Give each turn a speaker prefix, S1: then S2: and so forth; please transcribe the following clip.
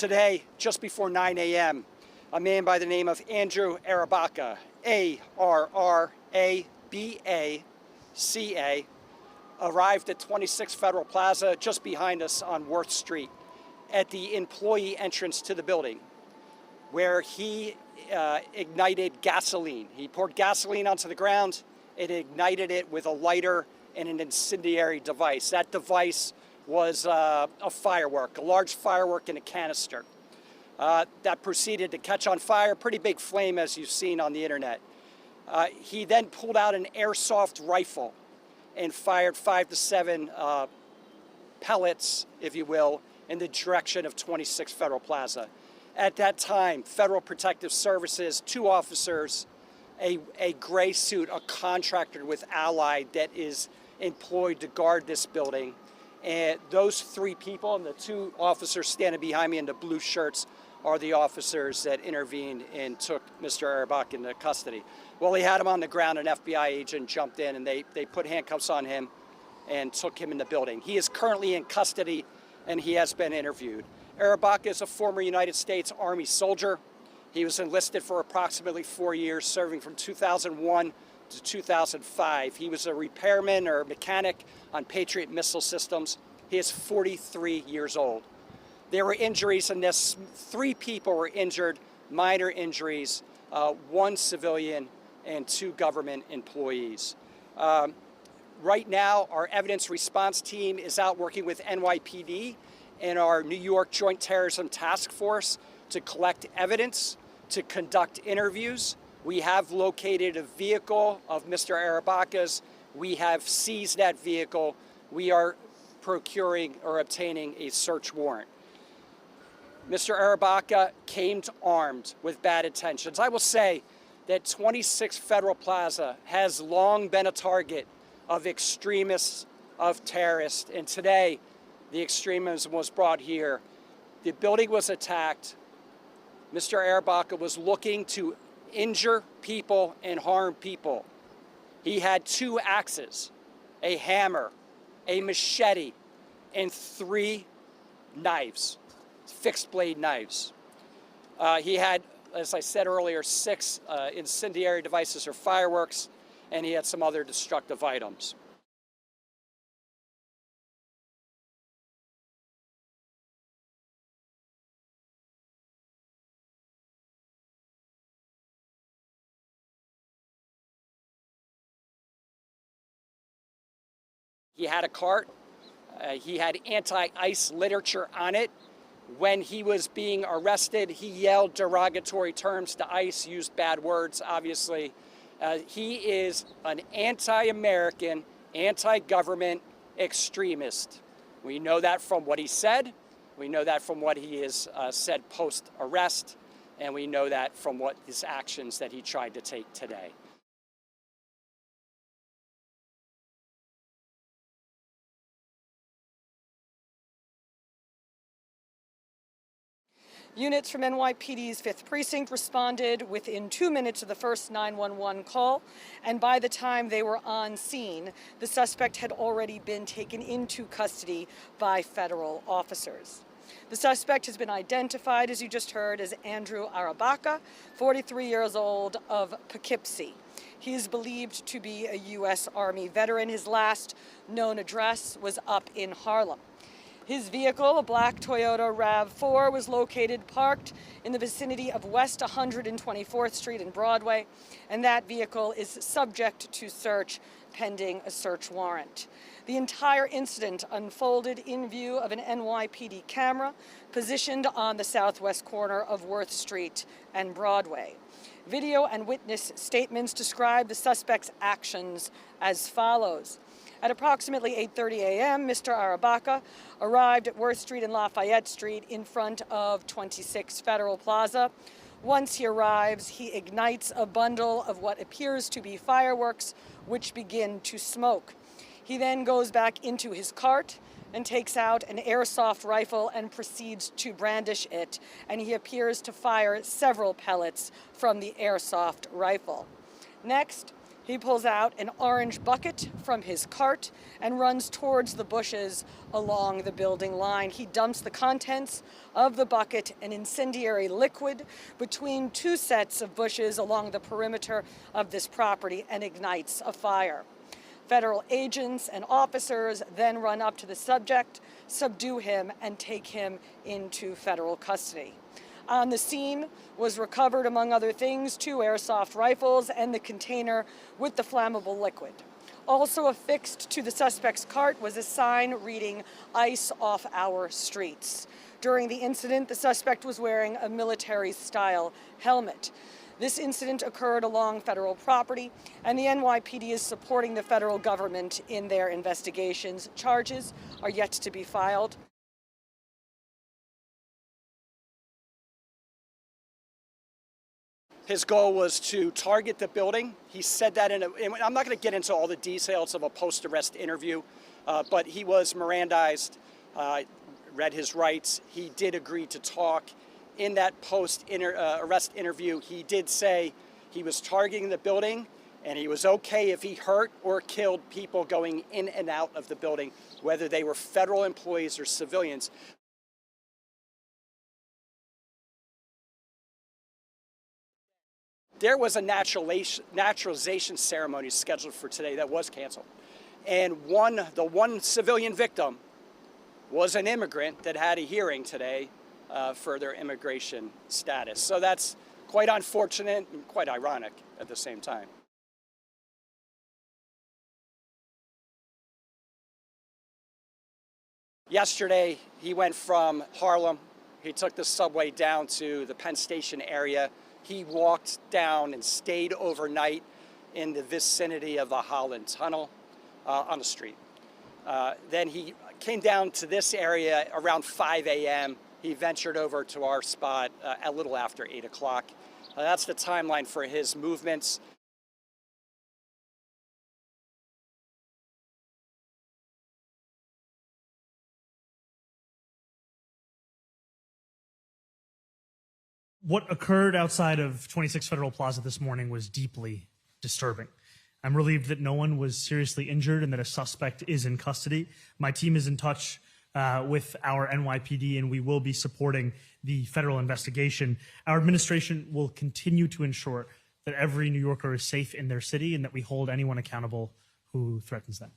S1: Today, just before 9 a.m., a man by the name of Andrew Arabaca, A-R-R-A-B-A-C-A, arrived at 26 Federal Plaza, just behind us on Worth Street, at the employee entrance to the building, where he ignited gasoline. He poured gasoline onto the ground and ignited it with a lighter and an incendiary device. That device was a firework, a large firework in a canister. That proceeded to catch on fire, pretty big flame as you've seen on the internet. He then pulled out an airsoft rifle and fired 5 to 7 pellets, if you will, in the direction of 26 Federal Plaza. At that time, Federal Protective Services, 2 officers, a gray suit, a contractor with Allied that is employed to guard this building. And those 3 people and the 2 officers standing behind me in the blue shirts are the officers that intervened and took Mr. Arabaca into custody. Well, he had him on the ground. An FBI agent jumped in and they put handcuffs on him and took him in the building. He is currently in custody and he has been interviewed. Arabaca is a former United States Army soldier. He was enlisted for approximately 4 years, serving from 2001 to 2005. He was a repairman or mechanic on Patriot missile systems. He is 43 years old. There were injuries in this. 3 people were injured, minor injuries, 1 civilian and 2 government employees. Right now, our evidence response team is out working with NYPD and our New York Joint Terrorism Task Force to collect evidence, to conduct interviews. We have located a vehicle of Mr. Arabaca's. We have seized that vehicle. We are procuring or obtaining a search warrant. Mr. Arabaca came armed with bad intentions. I will say that 26 Federal Plaza has long been a target of extremists, of terrorists, and today the extremism was brought here. The building was attacked. Mr. Arabaca was looking to injure people and harm people. He had 2 axes, a hammer, a machete, and 3 knives, fixed blade knives. He had, as I said earlier, 6 incendiary devices or fireworks, and he had some other destructive items. He had a cart. He had anti-ICE literature on it. When he was being arrested, he yelled derogatory terms to ICE, used bad words, obviously. He is an anti-American, anti-government extremist. We know that from what he said. We know that from what he has said post-arrest. And we know that from what his actions that he tried to take today.
S2: Units from NYPD's 5th Precinct responded within 2 minutes of the first 911 call, and by the time they were on scene, the suspect had already been taken into custody by federal officers. The suspect has been identified, as you just heard, as Andrew Arabaca, 43 years old, of Poughkeepsie. He is believed to be a U.S. Army veteran. His last known address was up in Harlem. His vehicle, a black Toyota RAV4, was located parked in the vicinity of West 124th Street and Broadway, and that vehicle is subject to search pending a search warrant. The entire incident unfolded in view of an NYPD camera positioned on the southwest corner of Worth Street and Broadway. Video and witness statements describe the suspect's actions as follows. At approximately 8:30 a.m., Mr. Arabaca arrived at Worth Street and Lafayette Street in front of 26 Federal Plaza. Once he arrives, he ignites a bundle of what appears to be fireworks, which begin to smoke. He then goes back into his cart and takes out an airsoft rifle and proceeds to brandish it, and he appears to fire several pellets from the airsoft rifle. Next, He pulls out an orange bucket from his cart and runs towards the bushes along the building line. He dumps the contents of the bucket, an incendiary liquid, between two sets of bushes along the perimeter of this property and ignites a fire. Federal agents and officers then run up to the subject, subdue him, and take him into federal custody. On the scene was recovered, among other things, 2 airsoft rifles and the container with the flammable liquid. Also affixed to the suspect's cart was a sign reading "Ice off our streets." During the incident, the suspect was wearing a military-style helmet. This incident occurred along federal property, and the NYPD is supporting the federal government in their investigations. Charges are yet to be filed.
S1: His goal was to target the building. He said that and I'm not going to get into all the details of a post-arrest interview, but he was Mirandized, read his rights. He did agree to talk. In that post-arrest interview, he did say he was targeting the building and he was okay if he hurt or killed people going in and out of the building, whether they were federal employees or civilians. There was a naturalization ceremony scheduled for today that was canceled. And the one civilian victim was an immigrant that had a hearing today for their immigration status. So that's quite unfortunate and quite ironic at the same time. Yesterday, he went from Harlem. He took the subway down to the Penn Station area. He walked down and stayed overnight in the vicinity of the Holland Tunnel on the street. Then he came down to this area around 5 a.m. He ventured over to our spot a little after 8 o'clock. That's the timeline for his movements.
S3: What occurred outside of 26 Federal Plaza this morning was deeply disturbing. I'm relieved that no one was seriously injured and that a suspect is in custody. My team is in touch with our NYPD, and we will be supporting the federal investigation. Our administration will continue to ensure that every New Yorker is safe in their city and that we hold anyone accountable who threatens them.